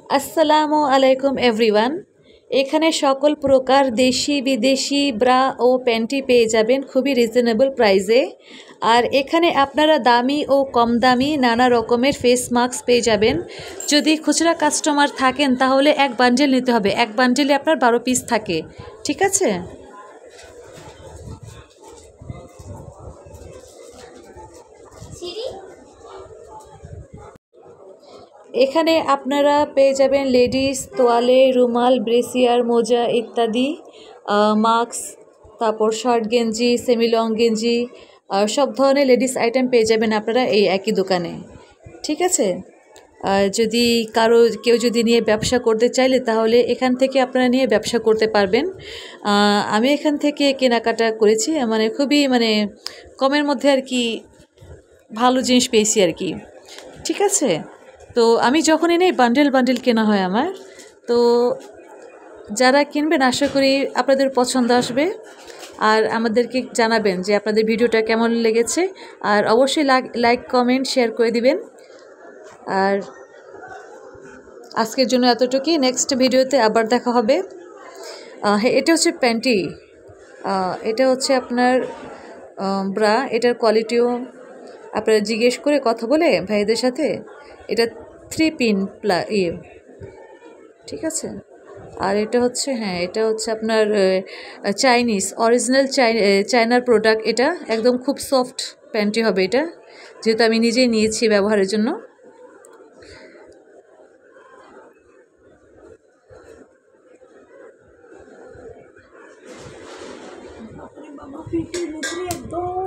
আসসালামু আলাইকুম এভরিওয়ান। এখানে সকল প্রকার দেশি বিদেশি ব্রা ও প্যান্টি পেয়ে যাবেন খুবই রিজনেবল প্রাইসে। আর এখানে আপনারা দামি ও কম দামি নানা রকমের ফেস মাস্ক পেয়ে যাবেন। যদি খুচরা কাস্টমার থাকেন তাহলে এক বান্ডেল নিতে হবে, এক বান্ডেলে আপনার 12 পিস থাকে, ঠিক আছে। এখানে আপনারা পেয়ে যাবেন লেডিস তোয়ালে, রুমাল, ব্রেসিয়ার, মোজা ইত্যাদি, মাস্ক, তারপর শার্ট গেঞ্জি, সেমি লং গেঞ্জি, সব ধরনের লেডিস আইটেম পেয়ে যাবেন আপনারা এই একই দোকানে, ঠিক আছে। যদি কেউ যদি নিয়ে ব্যবসা করতে চাইলে তাহলে এখান থেকে আপনারা নিয়ে ব্যবসা করতে পারবেন। আমি এখান থেকে কেনাকাটা করেছি, মানে খুবই কমের মধ্যে আর কি ভালো জিনিস পেয়েছি আর কি, ঠিক আছে। তো আমি যখনই নেই বান্ডেল বান্ডেল কেনা হয় আমার। তো যারা কিনবেন আশা করি আপনাদের পছন্দ আসবে, আর আমাদেরকে জানাবেন যে আপনাদের ভিডিওটা কেমন লেগেছে। আর অবশ্যই লাইক কমেন্ট শেয়ার করে দিবেন। আর আজকের জন্য এতটুকুই, নেক্সট ভিডিওতে আবার দেখা হবে। হ্যাঁ, এটা হচ্ছে প্যান্টি, এটা হচ্ছে আপনার ব্রা। এটার কোয়ালিটিও আপনারা জিজ্ঞেস করে কথা বলে ভাইদের সাথে, এটা 3 পিন ঠিক আছে। আর এটা হচ্ছে, হ্যাঁ, এটা হচ্ছে আপনার চাইনিজ অরিজিনাল চায়নার প্রোডাক্ট। এটা একদম খুব সফট প্যান্টি হবে এটা, যেহেতু আমি নিজেই নিয়েছি ব্যবহারের জন্য। বাবা, একদম